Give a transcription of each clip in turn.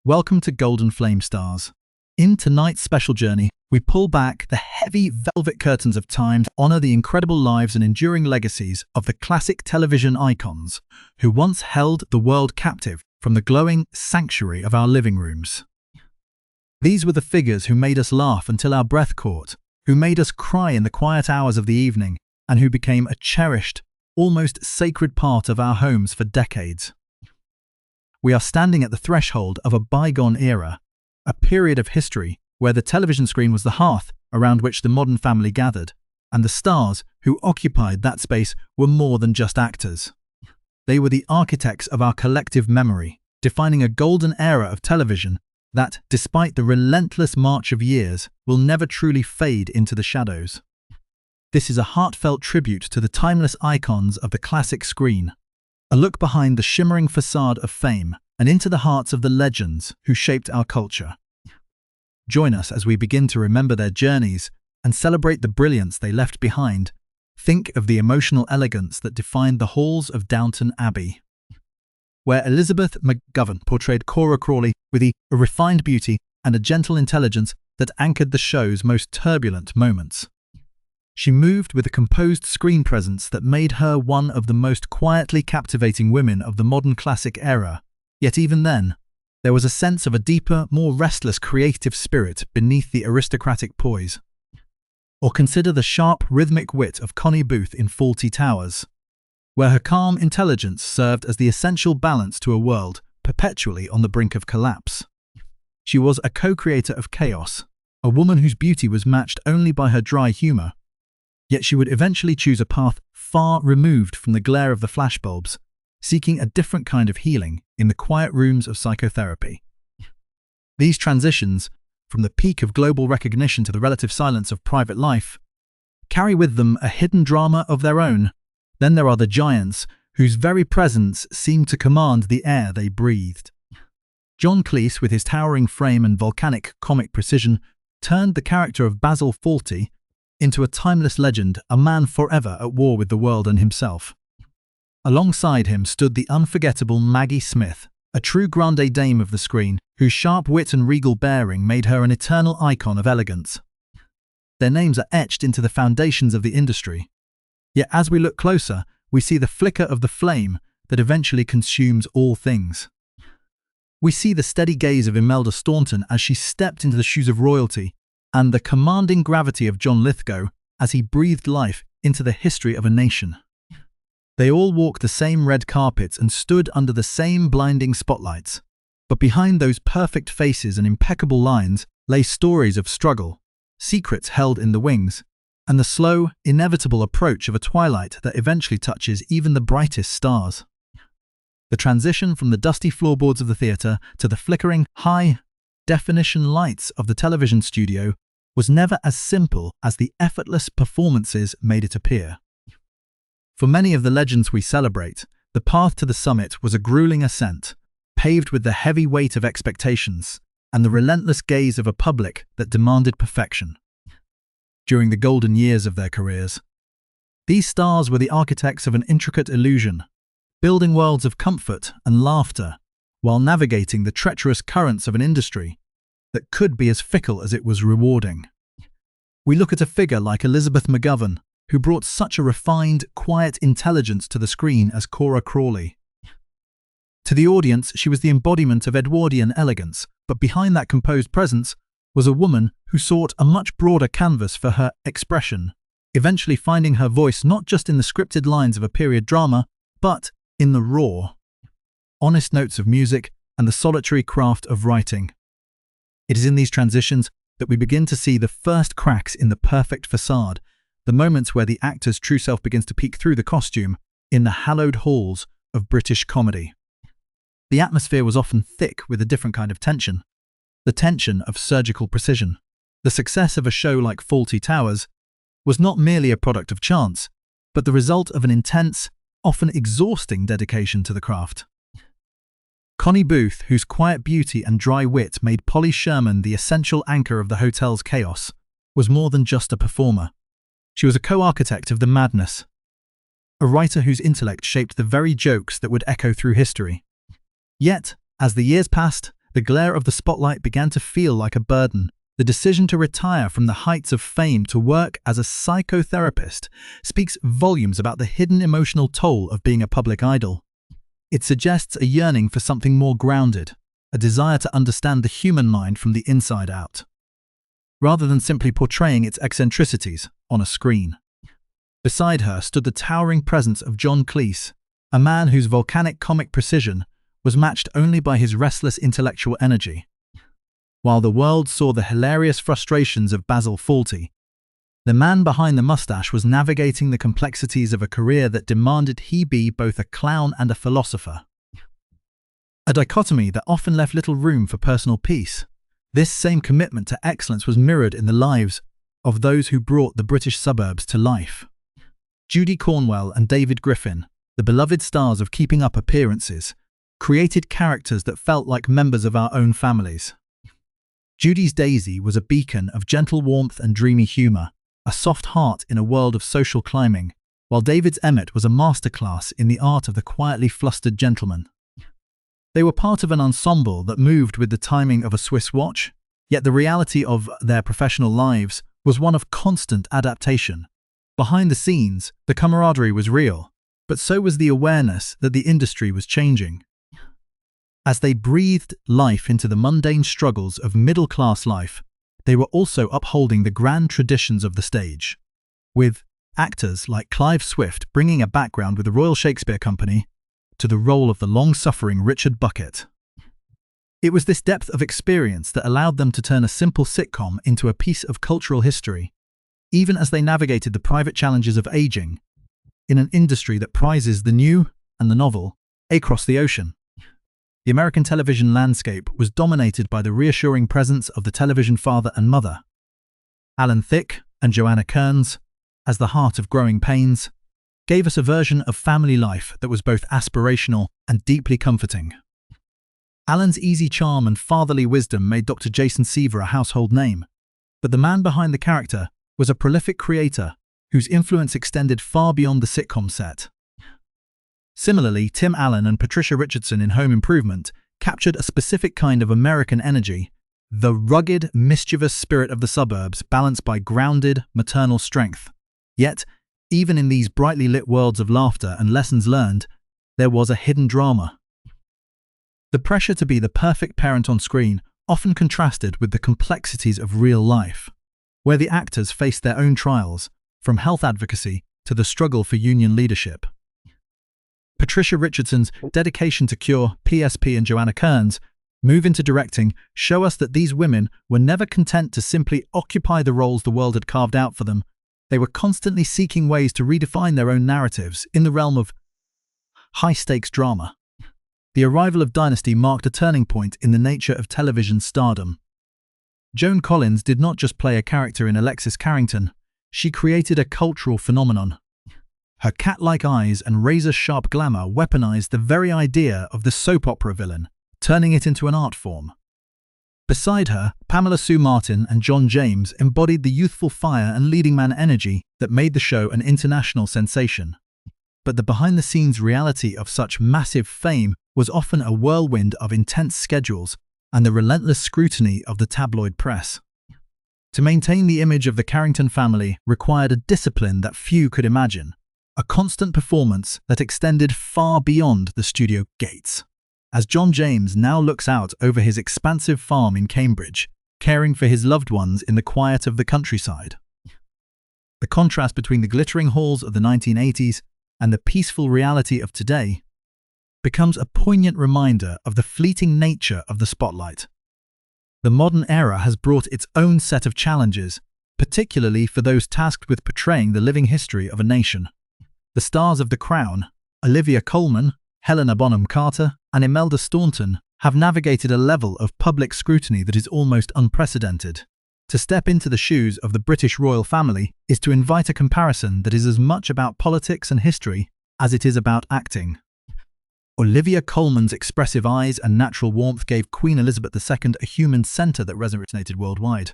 Welcome to Golden Flame Stars. In tonight's special journey, we pull back the heavy velvet curtains of time to honor the incredible lives and enduring legacies of the classic television icons who once held the world captive from the glowing sanctuary of our living rooms. These were the figures who made us laugh until our breath caught, who made us cry in the quiet hours of the evening, and who became a cherished, almost sacred part of our homes for decades. We are standing at the threshold of a bygone era, a period of history where the television screen was the hearth around which the modern family gathered, and the stars who occupied that space were more than just actors. They were the architects of our collective memory, defining a golden era of television that, despite the relentless march of years, will never truly fade into the shadows. This is a heartfelt tribute to the timeless icons of the classic screen, a look behind the shimmering facade of fame and into the hearts of the legends who shaped our culture. Join us as we begin to remember their journeys and celebrate the brilliance they left behind. Think of the emotional elegance that defined the halls of Downton Abbey, where Elizabeth McGovern portrayed Cora Crawley with a refined beauty and a gentle intelligence that anchored the show's most turbulent moments. She moved with a composed screen presence that made her one of the most quietly captivating women of the modern classic era. Yet even then, there was a sense of a deeper, more restless creative spirit beneath the aristocratic poise. Or consider the sharp, rhythmic wit of Connie Booth in Fawlty Towers, where her calm intelligence served as the essential balance to a world perpetually on the brink of collapse. She was a co-creator of chaos, a woman whose beauty was matched only by her dry humour. Yet she would eventually choose a path far removed from the glare of the flashbulbs, seeking a different kind of healing in the quiet rooms of psychotherapy. These transitions, from the peak of global recognition to the relative silence of private life, carry with them a hidden drama of their own. Then there are the giants, whose very presence seemed to command the air they breathed. John Cleese, with his towering frame and volcanic comic precision, turned the character of Basil Fawlty into a timeless legend, a man forever at war with the world and himself. Alongside him stood the unforgettable Maggie Smith, a true grande dame of the screen, whose sharp wit and regal bearing made her an eternal icon of elegance. Their names are etched into the foundations of the industry. Yet as we look closer, we see the flicker of the flame that eventually consumes all things. We see the steady gaze of Imelda Staunton as she stepped into the shoes of royalty, and the commanding gravity of John Lithgow as he breathed life into the history of a nation. They all walked the same red carpets and stood under the same blinding spotlights. But behind those perfect faces and impeccable lines lay stories of struggle, secrets held in the wings, and the slow, inevitable approach of a twilight that eventually touches even the brightest stars. The transition from the dusty floorboards of the theatre to the flickering, high-definition lights of the television studio was never as simple as the effortless performances made it appear. For many of the legends we celebrate, the path to the summit was a grueling ascent, paved with the heavy weight of expectations and the relentless gaze of a public that demanded perfection. During the golden years of their careers, these stars were the architects of an intricate illusion, building worlds of comfort and laughter while navigating the treacherous currents of an industry that could be as fickle as it was rewarding. We look at a figure like Elizabeth McGovern, who brought such a refined, quiet intelligence to the screen as Cora Crawley. To the audience, she was the embodiment of Edwardian elegance, but behind that composed presence was a woman who sought a much broader canvas for her expression, eventually finding her voice not just in the scripted lines of a period drama, but in the raw, honest notes of music and the solitary craft of writing. It is in these transitions that we begin to see the first cracks in the perfect facade, the moments where the actor's true self begins to peek through the costume in the hallowed halls of British comedy. The atmosphere was often thick with a different kind of tension, the tension of surgical precision. The success of a show like Fawlty Towers was not merely a product of chance, but the result of an intense, often exhausting dedication to the craft. Connie Booth, whose quiet beauty and dry wit made Polly Sherman the essential anchor of the hotel's chaos, was more than just a performer. She was a co-architect of the madness, a writer whose intellect shaped the very jokes that would echo through history. Yet, as the years passed, the glare of the spotlight began to feel like a burden. The decision to retire from the heights of fame to work as a psychotherapist speaks volumes about the hidden emotional toll of being a public idol. It suggests a yearning for something more grounded, a desire to understand the human mind from the inside out, rather than simply portraying its eccentricities on a screen. Beside her stood the towering presence of Joan Collins, a man whose volcanic comic precision was matched only by his restless intellectual energy. While the world saw the hilarious frustrations of Fawlty, the man behind the mustache was navigating the complexities of a career that demanded he be both a clown and a philosopher. A dichotomy that often left little room for personal peace. This same commitment to excellence was mirrored in the lives of those who brought the British suburbs to life. Judy Cornwell and David Griffin, the beloved stars of Keeping Up Appearances, created characters that felt like members of our own families. Judy's Daisy was a beacon of gentle warmth and dreamy humour, a soft heart in a world of social climbing, while David's Emmett was a masterclass in the art of the quietly flustered gentleman. They were part of an ensemble that moved with the timing of a Swiss watch, yet the reality of their professional lives was one of constant adaptation. Behind the scenes, the camaraderie was real, but so was the awareness that the industry was changing. As they breathed life into the mundane struggles of middle-class life, they were also upholding the grand traditions of the stage, with actors like Clive Swift bringing a background with the Royal Shakespeare Company to the role of the long-suffering Richard Bucket. It was this depth of experience that allowed them to turn a simple sitcom into a piece of cultural history, even as they navigated the private challenges of aging in an industry that prizes the new and the novel across the ocean. The American television landscape was dominated by the reassuring presence of the television father and mother, Alan Thicke and Joanna Kearns, as the heart of Growing Pains, gave us a version of family life that was both aspirational and deeply comforting. Alan's easy charm and fatherly wisdom made Dr. Jason Seaver a household name, but the man behind the character was a prolific creator whose influence extended far beyond the sitcom set. Similarly, Tim Allen and Patricia Richardson in Home Improvement captured a specific kind of American energy, the rugged, mischievous spirit of the suburbs balanced by grounded, maternal strength. Yet, even in these brightly lit worlds of laughter and lessons learned, there was a hidden drama. The pressure to be the perfect parent on screen often contrasted with the complexities of real life, where the actors faced their own trials, from health advocacy to the struggle for union leadership. Patricia Richardson's dedication to Cure, PSP and Joanna Kearns' move into directing show us that these women were never content to simply occupy the roles the world had carved out for them. They were constantly seeking ways to redefine their own narratives in the realm of high-stakes drama. The arrival of Dynasty marked a turning point in the nature of television stardom. Joan Collins did not just play a character in Alexis Carrington, she created a cultural phenomenon. Her cat-like eyes and razor-sharp glamour weaponized the very idea of the soap opera villain, turning it into an art form. Beside her, Pamela Sue Martin and John James embodied the youthful fire and leading man energy that made the show an international sensation. But the behind-the-scenes reality of such massive fame was often a whirlwind of intense schedules and the relentless scrutiny of the tabloid press. To maintain the image of the Carrington family required a discipline that few could imagine, a constant performance that extended far beyond the studio gates. As John James now looks out over his expansive farm in Cambridge, caring for his loved ones in the quiet of the countryside. The contrast between the glittering halls of the 1980s and the peaceful reality of today becomes a poignant reminder of the fleeting nature of the spotlight. The modern era has brought its own set of challenges, particularly for those tasked with portraying the living history of a nation. The stars of The Crown, Olivia Colman, Helena Bonham Carter, and Imelda Staunton, have navigated a level of public scrutiny that is almost unprecedented. To step into the shoes of the British royal family is to invite a comparison that is as much about politics and history as it is about acting. Olivia Colman's expressive eyes and natural warmth gave Queen Elizabeth II a human centre that resonated worldwide,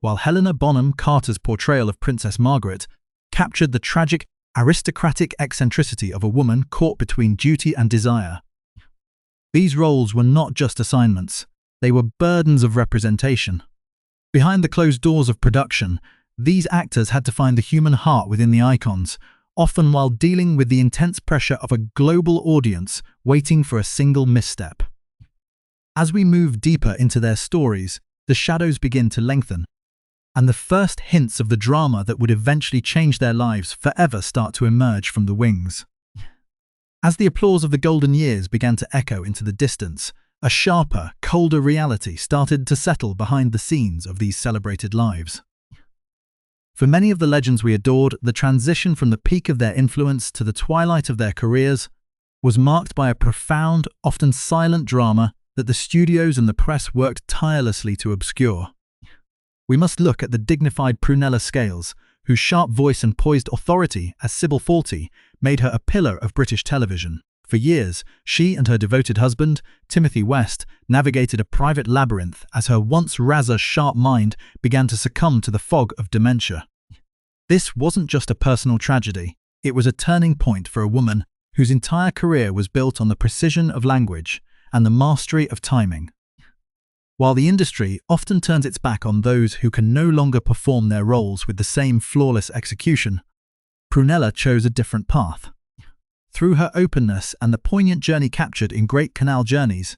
while Helena Bonham Carter's portrayal of Princess Margaret captured the tragic, aristocratic eccentricity of a woman caught between duty and desire. These roles were not just assignments, They were burdens of representation. Behind the closed doors of production, these actors had to find the human heart within the icons, often while dealing with the intense pressure of a global audience waiting for a single misstep. As we move deeper into their stories, the shadows begin to lengthen, and the first hints of the drama that would eventually change their lives forever start to emerge from the wings. As the applause of the golden years began to echo into the distance, a sharper, colder reality started to settle behind the scenes of these celebrated lives. For many of the legends we adored, the transition from the peak of their influence to the twilight of their careers was marked by a profound, often silent drama that the studios and the press worked tirelessly to obscure. We must look at the dignified Prunella Scales, whose sharp voice and poised authority as Sybil Fawlty made her a pillar of British television. For years, she and her devoted husband, Timothy West, navigated a private labyrinth as her once razor-sharp mind began to succumb to the fog of dementia. This wasn't just a personal tragedy, it was a turning point for a woman whose entire career was built on the precision of language and the mastery of timing. While the industry often turns its back on those who can no longer perform their roles with the same flawless execution, Prunella chose a different path. Through her openness and the poignant journey captured in Great Canal Journeys,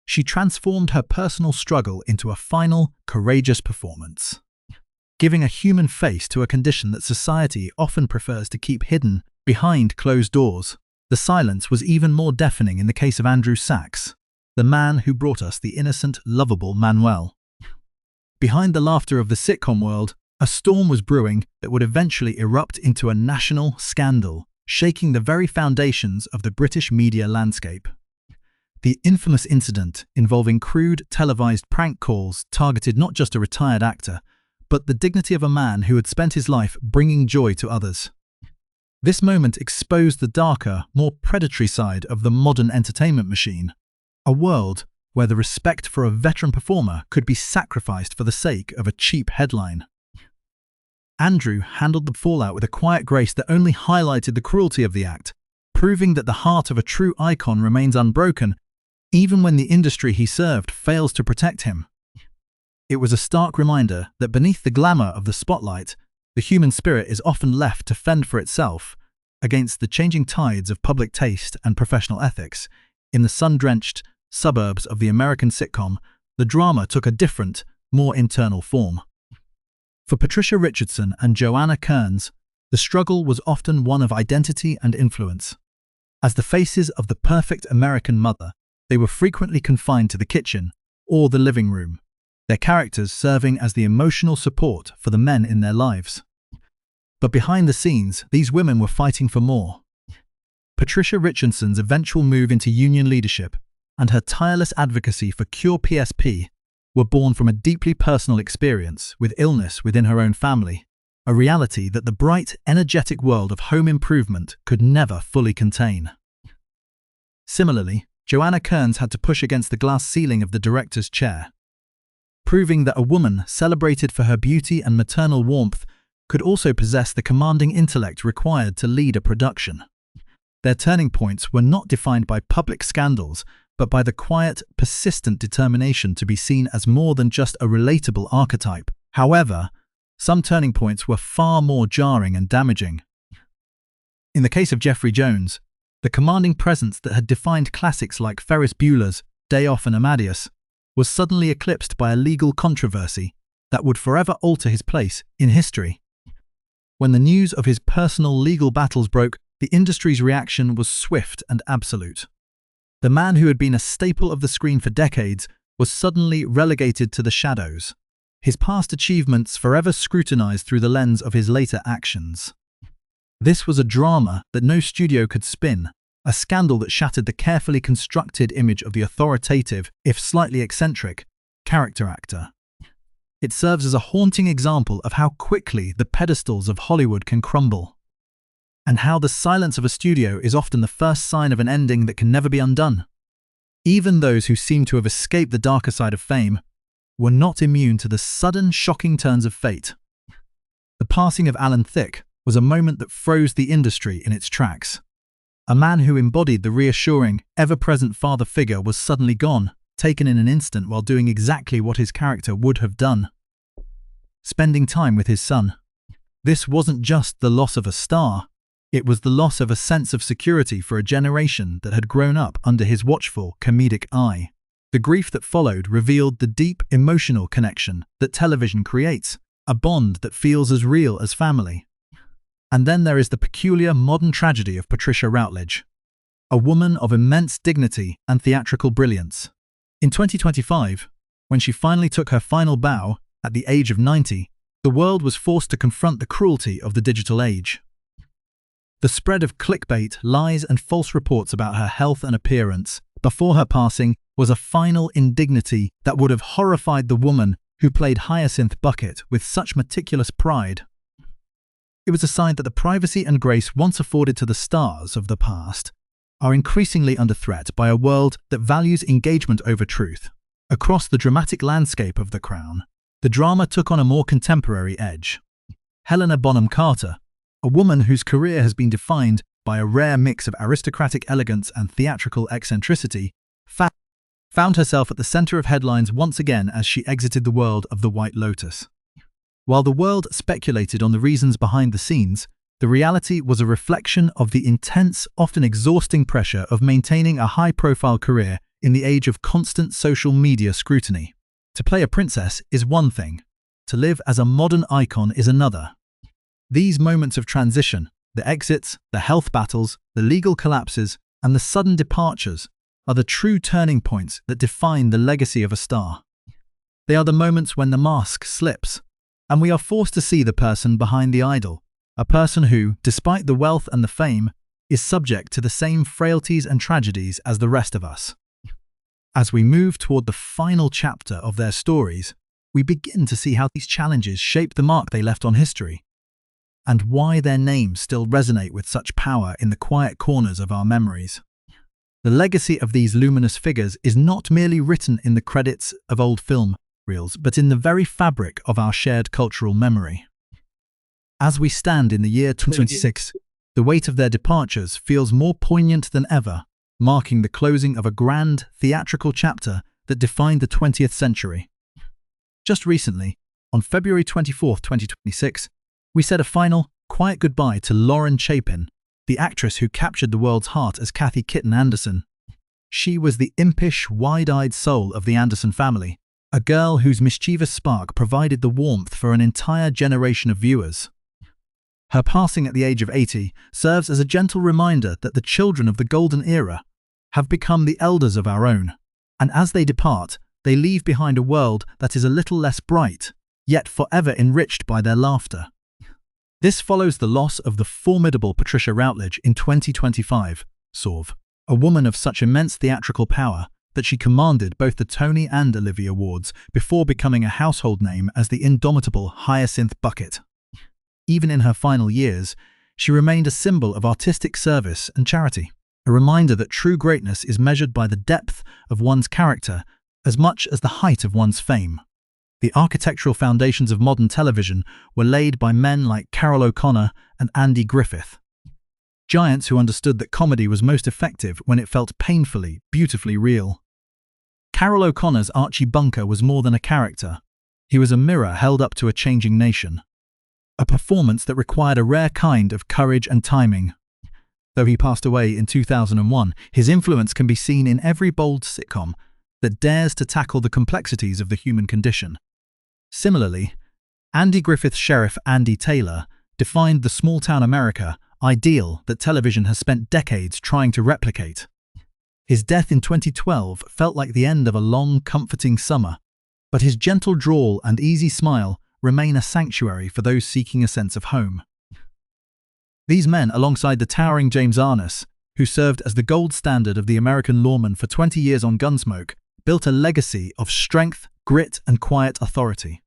she transformed her personal struggle into a final, courageous performance, giving a human face to a condition that society often prefers to keep hidden behind closed doors. The silence was even more deafening in the case of Andrew Sachs, the man who brought us the innocent, lovable Manuel. Behind the laughter of the sitcom world, a storm was brewing that would eventually erupt into a national scandal, shaking the very foundations of the British media landscape. The infamous incident involving crude, televised prank calls targeted not just a retired actor, but the dignity of a man who had spent his life bringing joy to others. This moment exposed the darker, more predatory side of the modern entertainment machine, a world where the respect for a veteran performer could be sacrificed for the sake of a cheap headline. Andrew handled the fallout with a quiet grace that only highlighted the cruelty of the act, proving that the heart of a true icon remains unbroken, even when the industry he served fails to protect him. It was a stark reminder that beneath the glamour of the spotlight, the human spirit is often left to fend for itself against the changing tides of public taste and professional ethics. In the sun-drenched suburbs of the American sitcom, the drama took a different, more internal form. For Patricia Richardson and Joanna Kearns, the struggle was often one of identity and influence. As the faces of the perfect American mother, they were frequently confined to the kitchen or the living room, their characters serving as the emotional support for the men in their lives. But behind the scenes, these women were fighting for more. Patricia Richardson's eventual move into union leadership and her tireless advocacy for Cure PSP were born from a deeply personal experience with illness within her own family, a reality that the bright, energetic world of home improvement could never fully contain. Similarly, Joanna Kearns had to push against the glass ceiling of the director's chair, proving that a woman celebrated for her beauty and maternal warmth could also possess the commanding intellect required to lead a production. Their turning points were not defined by public scandals, but by the quiet, persistent determination to be seen as more than just a relatable archetype. However, some turning points were far more jarring and damaging. In the case of Jeffrey Jones, the commanding presence that had defined classics like Ferris Bueller's Day Off and Amadeus was suddenly eclipsed by a legal controversy that would forever alter his place in history. When the news of his personal legal battles broke, the industry's reaction was swift and absolute. The man who had been a staple of the screen for decades was suddenly relegated to the shadows, his past achievements forever scrutinized through the lens of his later actions. This was a drama that no studio could spin, a scandal that shattered the carefully constructed image of the authoritative, if slightly eccentric, character actor. It serves as a haunting example of how quickly the pedestals of Hollywood can crumble, and how the silence of a studio is often the first sign of an ending that can never be undone. Even those who seem to have escaped the darker side of fame were not immune to the sudden, shocking turns of fate. The passing of Alan Thicke was a moment that froze the industry in its tracks. A man who embodied the reassuring, ever-present father figure was suddenly gone, taken in an instant while doing exactly what his character would have done: spending time with his son. This wasn't just the loss of a star, it was the loss of a sense of security for a generation that had grown up under his watchful, comedic eye. The grief that followed revealed the deep emotional connection that television creates, a bond that feels as real as family. And then there is the peculiar modern tragedy of Patricia Routledge, a woman of immense dignity and theatrical brilliance. In 2025, when she finally took her final bow at the age of 90, the world was forced to confront the cruelty of the digital age. The spread of clickbait, lies and false reports about her health and appearance before her passing was a final indignity that would have horrified the woman who played Hyacinth Bucket with such meticulous pride. It was a sign that the privacy and grace once afforded to the stars of the past are increasingly under threat by a world that values engagement over truth. Across the dramatic landscape of The Crown, the drama took on a more contemporary edge. Helena Bonham Carter, a woman whose career has been defined by a rare mix of aristocratic elegance and theatrical eccentricity, found herself at the center of headlines once again as she exited the world of The White Lotus. While the world speculated on the reasons behind the scenes, the reality was a reflection of the intense, often exhausting pressure of maintaining a high-profile career in the age of constant social media scrutiny. To play a princess is one thing, to live as a modern icon is another. These moments of transition, the exits, the health battles, the legal collapses, and the sudden departures, are the true turning points that define the legacy of a star. They are the moments when the mask slips, and we are forced to see the person behind the idol, a person who, despite the wealth and the fame, is subject to the same frailties and tragedies as the rest of us. As we move toward the final chapter of their stories, we begin to see how these challenges shape the mark they left on history, and why their names still resonate with such power in the quiet corners of our memories. The legacy of these luminous figures is not merely written in the credits of old film reels, but in the very fabric of our shared cultural memory. As we stand in the year 2026, the weight of their departures feels more poignant than ever, marking the closing of a grand, theatrical chapter that defined the 20th century. Just recently, on February 24, 2026, we said a final, quiet goodbye to Lauren Chapin, the actress who captured the world's heart as Kathy Kitten Anderson. She was the impish, wide-eyed soul of the Anderson family, a girl whose mischievous spark provided the warmth for an entire generation of viewers. Her passing at the age of 80 serves as a gentle reminder that the children of the golden era have become the elders of our own, and as they depart, they leave behind a world that is a little less bright, yet forever enriched by their laughter. This follows the loss of the formidable Patricia Routledge in 2025, a woman of such immense theatrical power that she commanded both the Tony and Olivia Awards before becoming a household name as the indomitable Hyacinth Bucket. Even in her final years, she remained a symbol of artistic service and charity, a reminder that true greatness is measured by the depth of one's character as much as the height of one's fame. The architectural foundations of modern television were laid by men like Carol O'Connor and Andy Griffith, giants who understood that comedy was most effective when it felt painfully, beautifully real. Carol O'Connor's Archie Bunker was more than a character. He was a mirror held up to a changing nation. A performance that required a rare kind of courage and timing. Though he passed away in 2001, his influence can be seen in every bold sitcom that dares to tackle the complexities of the human condition. Similarly, Andy Griffith's Sheriff Andy Taylor defined the small-town America ideal that television has spent decades trying to replicate. His death in 2012 felt like the end of a long, comforting summer, but his gentle drawl and easy smile remain a sanctuary for those seeking a sense of home. These men, alongside the towering James Arness, who served as the gold standard of the American lawman for 20 years on Gunsmoke, built a legacy of strength, grit, and quiet authority.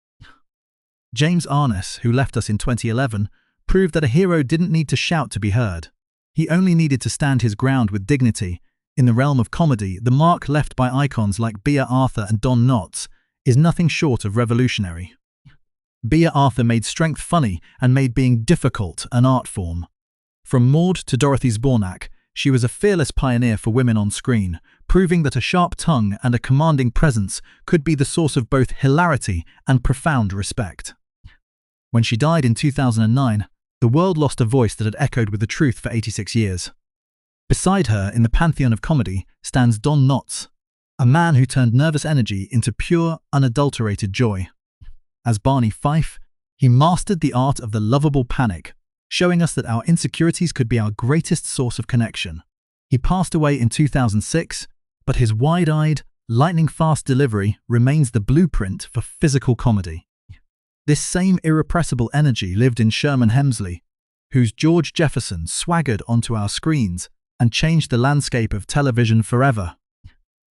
James Arness, who left us in 2011, proved that a hero didn't need to shout to be heard. He only needed to stand his ground with dignity. In the realm of comedy, the mark left by icons like Bea Arthur and Don Knotts is nothing short of revolutionary. Bea Arthur made strength funny and made being difficult an art form. From Maud to Dorothy Zbornak, she was a fearless pioneer for women on screen, proving that a sharp tongue and a commanding presence could be the source of both hilarity and profound respect. When she died in 2009, the world lost a voice that had echoed with the truth for 86 years. Beside her, in the pantheon of comedy, stands Don Knotts, a man who turned nervous energy into pure, unadulterated joy. As Barney Fife, he mastered the art of the lovable panic, showing us that our insecurities could be our greatest source of connection. He passed away in 2006, but his wide-eyed, lightning-fast delivery remains the blueprint for physical comedy. This same irrepressible energy lived in Sherman Hemsley, whose George Jefferson swaggered onto our screens and changed the landscape of television forever.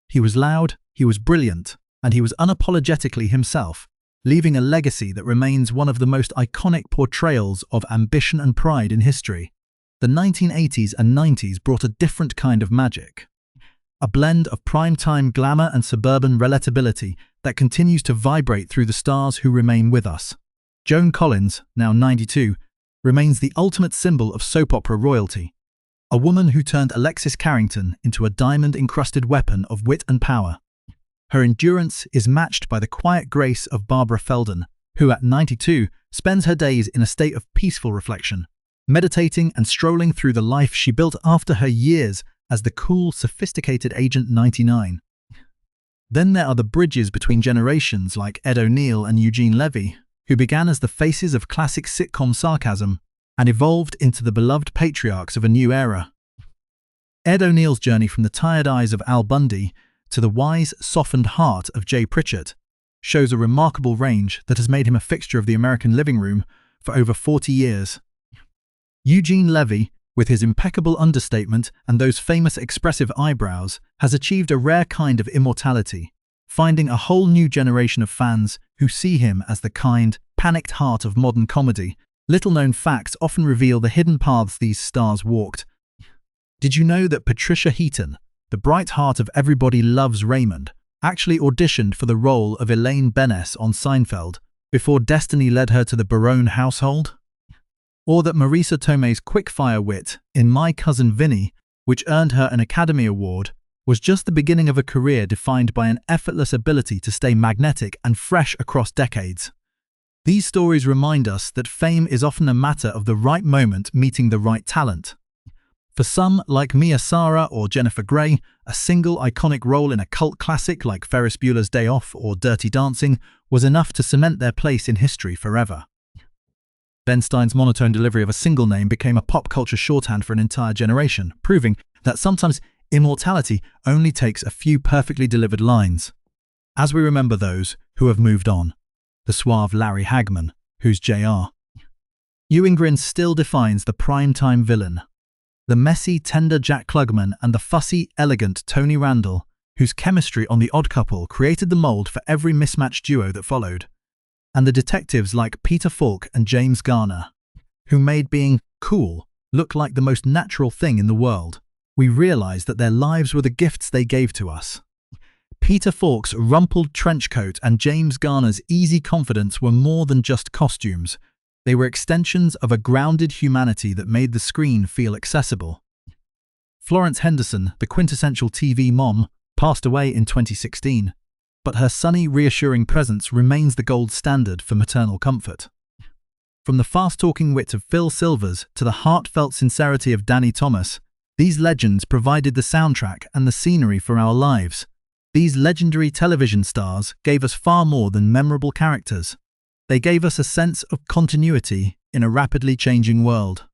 He was loud, he was brilliant, and he was unapologetically himself, leaving a legacy that remains one of the most iconic portrayals of ambition and pride in history. The 1980s and 90s brought a different kind of magic. A blend of primetime glamour and suburban relatability that continues to vibrate through the stars who remain with us. Joan Collins, now 92, remains the ultimate symbol of soap opera royalty. A woman who turned Alexis Carrington into a diamond-encrusted weapon of wit and power. Her endurance is matched by the quiet grace of Barbara Feldon, who at 92 spends her days in a state of peaceful reflection, meditating and strolling through the life she built after her years as the cool, sophisticated Agent 99. Then there are the bridges between generations like Ed O'Neill and Eugene Levy, who began as the faces of classic sitcom sarcasm and evolved into the beloved patriarchs of a new era. Ed O'Neill's journey from the tired eyes of Al Bundy to the wise, softened heart of Jay Pritchett shows a remarkable range that has made him a fixture of the American living room for over 40 years. Eugene Levy, with his impeccable understatement and those famous expressive eyebrows, has achieved a rare kind of immortality, finding a whole new generation of fans who see him as the kind, panicked heart of modern comedy. Little-known facts often reveal the hidden paths these stars walked. Did you know that Patricia Heaton, the bright heart of Everybody Loves Raymond, actually auditioned for the role of Elaine Benes on Seinfeld before destiny led her to the Barone household? Or that Marisa Tomei's quick-fire wit in My Cousin Vinny, which earned her an Academy Award, was just the beginning of a career defined by an effortless ability to stay magnetic and fresh across decades. These stories remind us that fame is often a matter of the right moment meeting the right talent. For some, like Mia Sara or Jennifer Grey, a single iconic role in a cult classic like Ferris Bueller's Day Off or Dirty Dancing was enough to cement their place in history forever. Ben Stein's monotone delivery of a single name became a pop culture shorthand for an entire generation, proving that sometimes immortality only takes a few perfectly delivered lines. As we remember those who have moved on, the suave Larry Hagman, who's JR. Ewing Grin still defines the primetime villain. The messy, tender Jack Klugman and the fussy, elegant Tony Randall, whose chemistry on The Odd Couple created the mold for every mismatched duo that followed. And the detectives like Peter Falk and James Garner, who made being cool look like the most natural thing in the world. We realized that their lives were the gifts they gave to us. Peter Falk's rumpled trench coat and James Garner's easy confidence were more than just costumes. They were extensions of a grounded humanity that made the screen feel accessible. Florence Henderson, the quintessential TV mom, passed away in 2016. But her sunny, reassuring presence remains the gold standard for maternal comfort. From the fast-talking wit of Phil Silvers to the heartfelt sincerity of Danny Thomas, these legends provided the soundtrack and the scenery for our lives. These legendary television stars gave us far more than memorable characters. They gave us a sense of continuity in a rapidly changing world.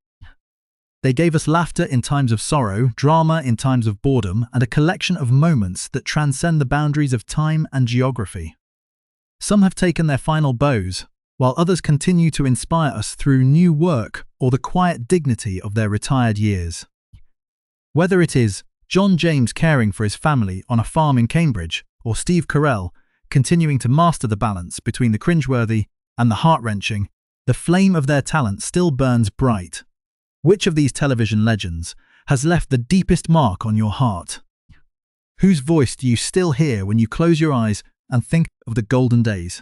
They gave us laughter in times of sorrow, drama in times of boredom, and a collection of moments that transcend the boundaries of time and geography. Some have taken their final bows, while others continue to inspire us through new work or the quiet dignity of their retired years. Whether it is John James caring for his family on a farm in Cambridge, or Steve Carell continuing to master the balance between the cringeworthy and the heart-wrenching, the flame of their talent still burns bright. Which of these television legends has left the deepest mark on your heart? Whose voice do you still hear when you close your eyes and think of the golden days?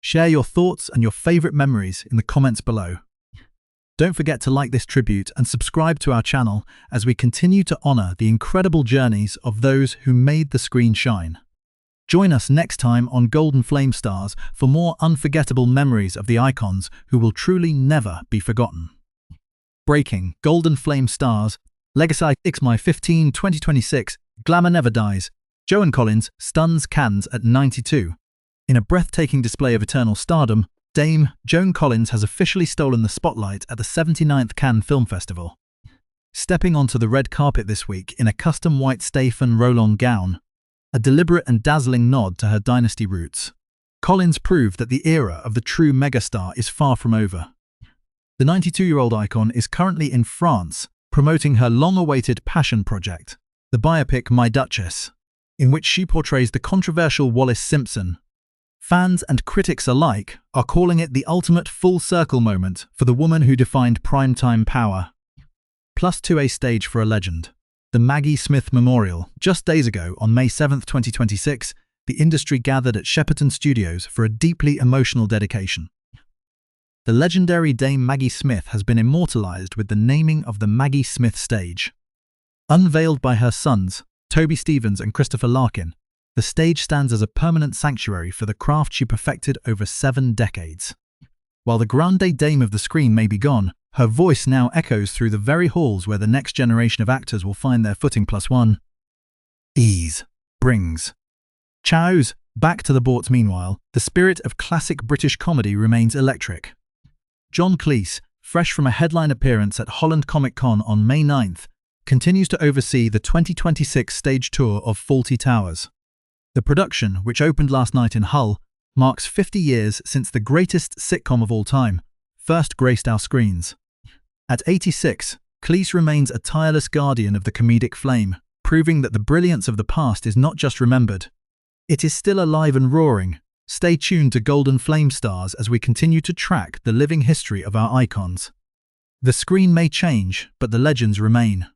Share your thoughts and your favorite memories in the comments below. Don't forget to like this tribute and subscribe to our channel as we continue to honor the incredible journeys of those who made the screen shine. Join us next time on Golden Flame Stars for more unforgettable memories of the icons who will truly never be forgotten. Breaking Golden Flame Stars, Legacy 15 2026, Glamour Never Dies. Joan Collins stuns Cannes at 92. In a breathtaking display of eternal stardom, Dame Joan Collins has officially stolen the spotlight at the 79th Cannes Film Festival. Stepping onto the red carpet this week in a custom white Stéphane Roland gown, a deliberate and dazzling nod to her dynasty roots, Collins proved that the era of the true megastar is far from over. The 92-year-old icon is currently in France, promoting her long-awaited passion project, the biopic My Duchess, in which she portrays the controversial Wallis Simpson. Fans and critics alike are calling it the ultimate full-circle moment for the woman who defined primetime power. Plus to a stage for a legend. The Maggie Smith Memorial. Just days ago, on May 7, 2026, the industry gathered at Chapin Studios for a deeply emotional dedication. The legendary Dame Maggie Smith has been immortalized with the naming of the Maggie Smith stage. Unveiled by her sons, Toby Stevens and Christopher Larkin, the stage stands as a permanent sanctuary for the craft she perfected over 7 decades. While the grande dame of the screen may be gone, her voice now echoes through the very halls where the next generation of actors will find their footing. +1. Ease brings chows back to the boards. Meanwhile, the spirit of classic British comedy remains electric. John Cleese, fresh from a headline appearance at Holland Comic Con on May 9th, continues to oversee the 2026 stage tour of Fawlty Towers. The production, which opened last night in Hull, marks 50 years since the greatest sitcom of all time first graced our screens. At 86, Cleese remains a tireless guardian of the comedic flame, proving that the brilliance of the past is not just remembered. It is still alive and roaring. Stay tuned to Golden Flame Stars as we continue to track the living history of our icons. The screen may change, but the legends remain.